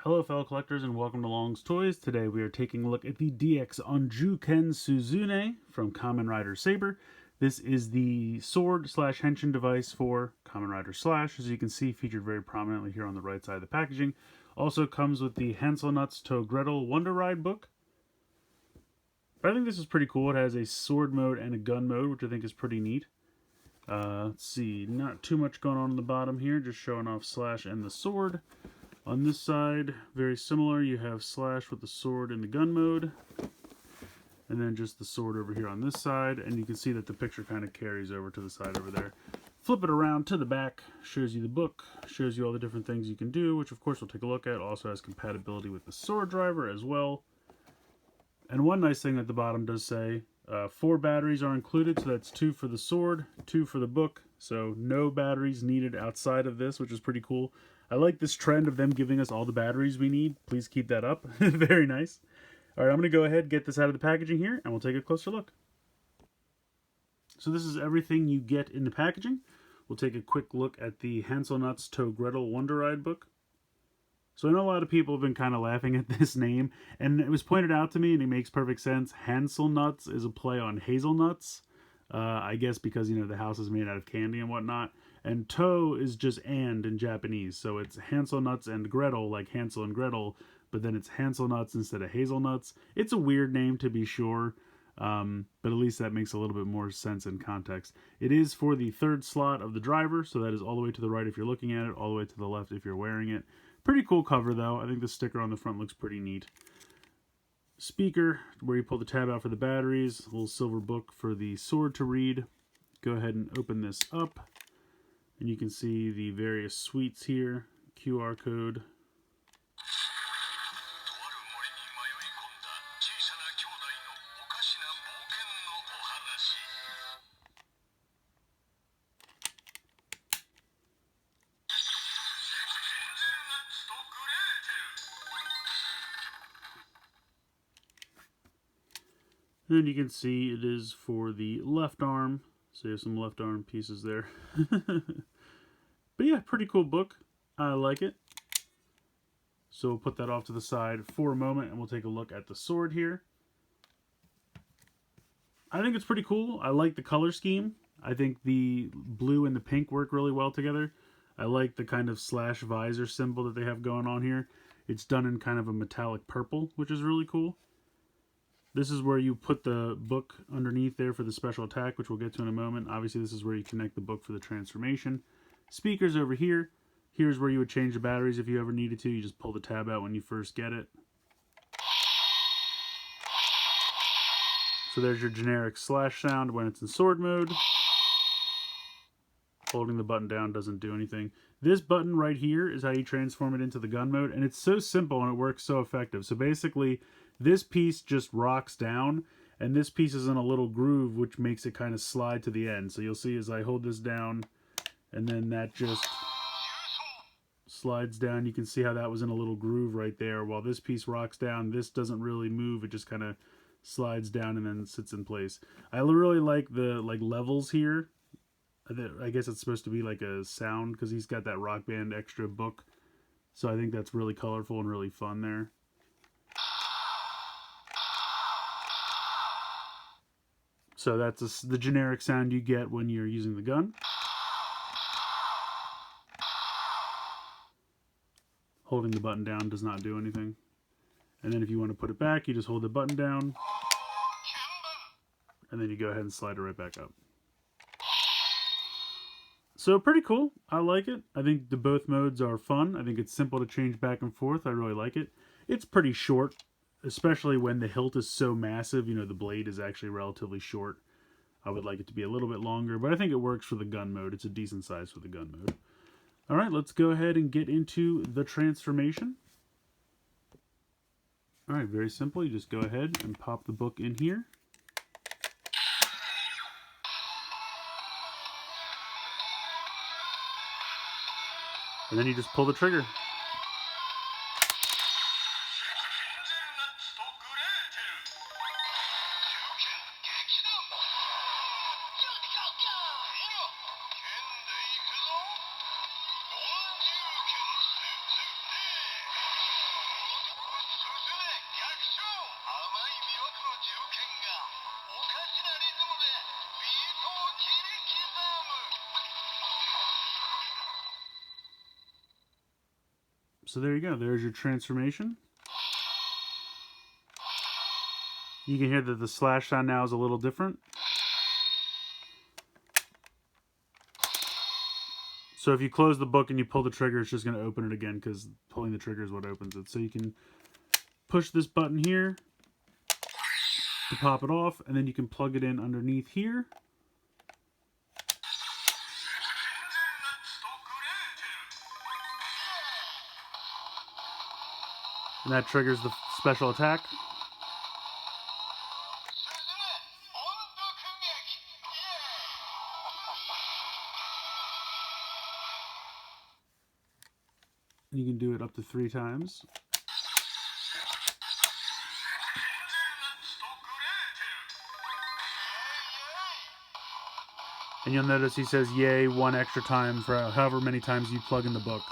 Hello fellow collectors and welcome to Long's Toys. Today we are taking a look at the DX Onjuuken Suzune from Kamen Rider Saber. This is the sword slash henshin device for Kamen Rider Slash, as you can see featured very prominently here on the right side of the packaging. Also comes with the Hansel-Nuts to Gretel Wonder Ride book. But I think this is pretty cool. It has a sword mode and a gun mode, which I think is pretty neat. Let's see, not too much going on the bottom here, just showing off Slash and the sword. On this side, very similar, you have Slash with the sword in the gun mode, and then just the sword over here on this side, and you can see that the picture kind of carries over to the side over there. Flip it around to the back, shows you the book, shows you all the different things you can do, which of course we'll take a look at. Also has compatibility with the sword driver as well. And one nice thing at the bottom does say 4 batteries are included, so that's 2 for the sword, 2 for the book, so no batteries needed outside of this, which is pretty cool. I like this trend of them giving us all the batteries we need. Please keep that up. Very nice. All right, I'm going to go ahead and get this out of the packaging here, and we'll take a closer look. So this is everything you get in the packaging. We'll take a quick look at the Hansel-Nuts to Gretel Wonder Ride book. So I know a lot of people have been kind of laughing at this name, and it was pointed out to me, and it makes perfect sense. Hansel-Nuts is a play on hazelnuts. I guess because, you know, the house is made out of candy and whatnot. And to is just and in Japanese. So it's Hansel-Nuts and Gretel, like Hansel and Gretel, but then it's Hansel-Nuts instead of hazelnuts. It's a weird name to be sure, but at least that makes a little bit more sense in context. It is for the 3rd slot of the driver, so that is all the way to the right if you're looking at it, all the way to the left if you're wearing it. Pretty cool cover though. I think the sticker on the front looks pretty neat. Speaker, where you pull the tab out for the batteries, a little silver book for the sword to read. Go ahead and open this up, and you can see the various suites here, QR code. And then you can see it is for the left arm, so you have some left arm pieces there. But yeah, pretty cool book. I like it. So we'll put that off to the side for a moment, and we'll take a look at the sword here. I think it's pretty cool. I like the color scheme. I think the blue and the pink work really well together. I like the kind of slash visor symbol that they have going on here. It's done in kind of a metallic purple, which is really cool. This is where you put the book underneath there for the special attack, which we'll get to in a moment. Obviously, this is where you connect the book for the transformation. Speakers over here. Here's where you would change the batteries if you ever needed to. You just pull the tab out when you first get it. So there's your generic slash sound when it's in sword mode. Holding the button down doesn't do anything. This button right here is how you transform it into the gun mode, and it's so simple and it works so effective. So basically, this piece just rocks down, and this piece is in a little groove, which makes it kind of slide to the end. So you'll see as I hold this down, and then that just slides down. You can see how that was in a little groove right there. While this piece rocks down, this doesn't really move. It just kind of slides down and then sits in place. I really like the levels here. I guess it's supposed to be like a sound because he's got that Rock Band extra book. So I think that's really colorful and really fun there. So that's the generic sound you get when you're using the gun. Holding the button down does not do anything. And then if you want to put it back, you just hold the button down. And then you go ahead and slide it right back up. So pretty cool. I like it. I think the both modes are fun. I think it's simple to change back and forth. I really like it. It's pretty short, especially when the hilt is so massive. You know, the blade is actually relatively short. I would like it to be a little bit longer, but I think it works for the gun mode. It's a decent size for the gun mode. All right, let's go ahead and get into the transformation. All right, very simple. You just go ahead and pop the book in here. And then you just pull the trigger. So there you go. There's your transformation. You can hear that the slash sound now is a little different. So if you close the book and you pull the trigger, it's just going to open it again because pulling the trigger is what opens it. So you can push this button here to pop it off, and then you can plug it in underneath here. And that triggers the special attack. You can do it up to 3 times. And you'll notice he says yay 1 extra time for however many times you plug in the book.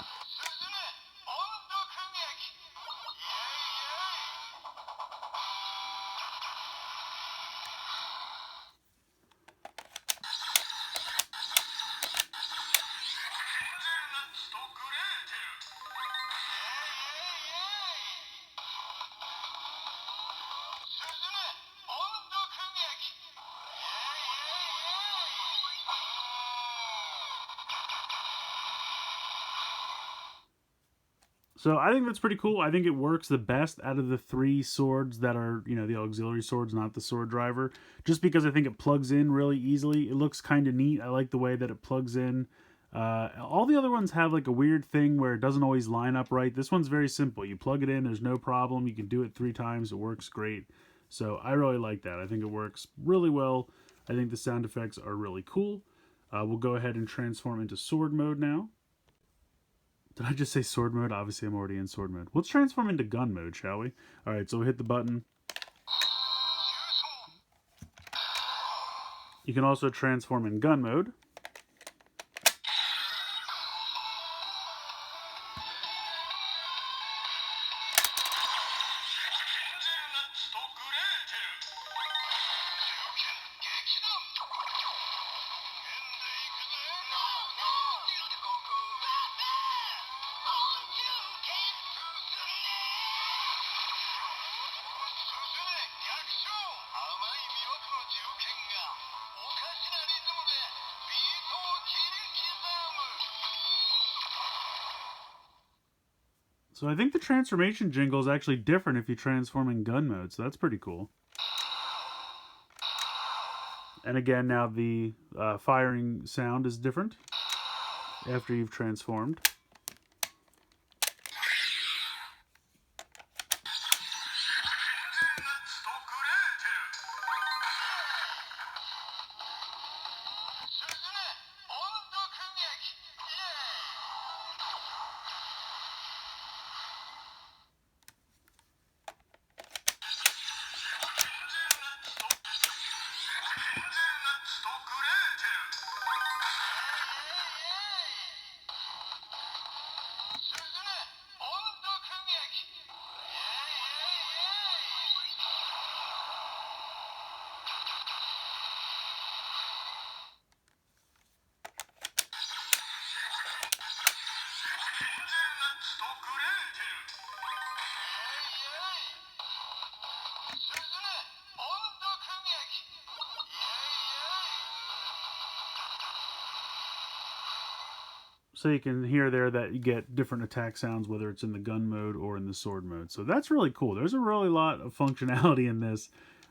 So I think that's pretty cool. I think it works the best out of the 3 swords that are, you know, the auxiliary swords, not the sword driver. Just because I think it plugs in really easily. It looks kind of neat. I like the way that it plugs in. All the other ones have like a weird thing where it doesn't always line up right. This one's very simple. You plug it in, there's no problem. You can do it 3 times. It works great. So I really like that. I think it works really well. I think the sound effects are really cool. We'll go ahead and transform into sword mode now. Did I just say sword mode? Obviously, I'm already in sword mode. Let's transform into gun mode, shall we? All right, so we'll hit the button. You can also transform in gun mode. So I think the transformation jingle is actually different if you transform in gun mode, so that's pretty cool. And again, now the firing sound is different after you've transformed. So you can hear there that you get different attack sounds, whether it's in the gun mode or in the sword mode. So that's really cool. There's a really lot of functionality in this.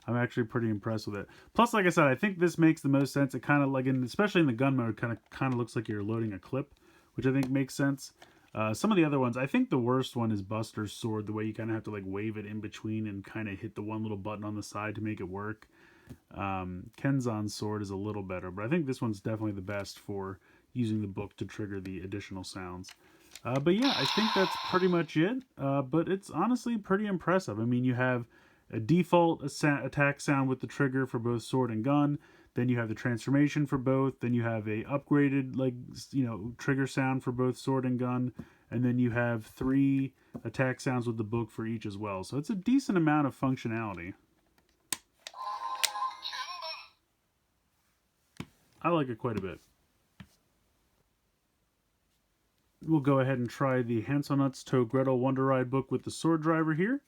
I'm actually pretty impressed with it. Plus, like I said, I think this makes the most sense. It kind of like, especially in the gun mode, kind of looks like you're loading a clip, which I think makes sense. Some of the other ones, I think the worst one is Buster's sword, the way you kind of have to like wave it in between and kind of hit the one little button on the side to make it work. Kenzan's sword is a little better, but I think this one's definitely the best for using the book to trigger the additional sounds. But yeah, I think that's pretty much it. But it's honestly pretty impressive. I mean, you have a default attack sound with the trigger for both sword and gun. Then you have the transformation for both. Then you have a upgraded, like, you know, trigger sound for both sword and gun. And then you have 3 attack sounds with the book for each as well. So it's a decent amount of functionality. I like it quite a bit. We'll go ahead and try the Hanselnuts to Gretel Wonder Ride book with the sword driver here.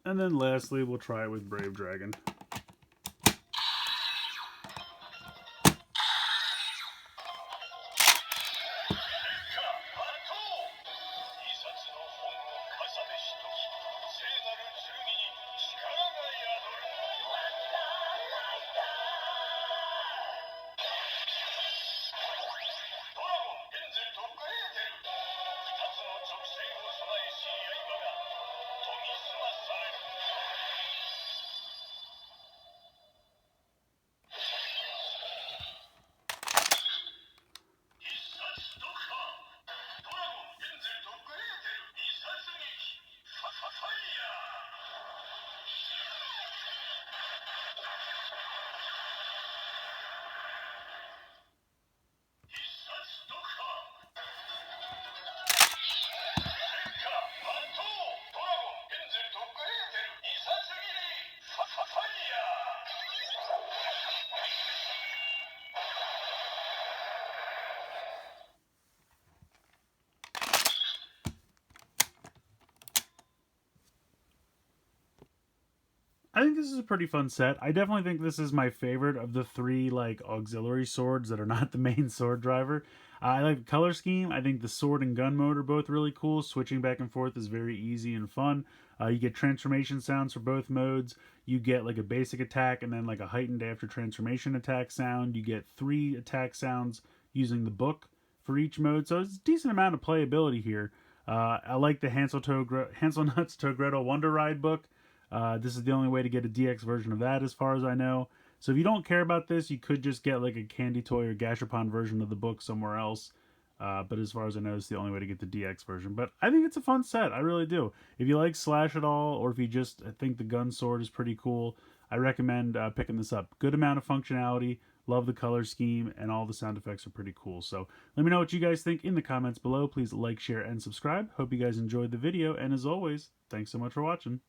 And then lastly, we'll try it with Brave Dragon. I think this is a pretty fun set. I definitely think this is my favorite of the three like auxiliary swords that are not the main sword driver. I like the color scheme. I think the sword and gun mode are both really cool. Switching back and forth is very easy and fun. You get transformation sounds for both modes. You get like a basic attack and then like a heightened after transformation attack sound. You get 3 attack sounds using the book for each mode. So it's a decent amount of playability here. I like the Hanselnuts to Gretel Wonder Ride book. This is the only way to get a DX version of that as far as I know. So if you don't care about this, you could just get like a Candy Toy or Gashapon version of the book somewhere else. But as far as I know, it's the only way to get the DX version. But I think it's a fun set. I really do. If you like Slash at all, or if you just think the gun sword is pretty cool, I recommend picking this up. Good amount of functionality. Love the color scheme, and all the sound effects are pretty cool. So let me know what you guys think in the comments below. Please like, share, and subscribe. Hope you guys enjoyed the video. And as always, thanks so much for watching.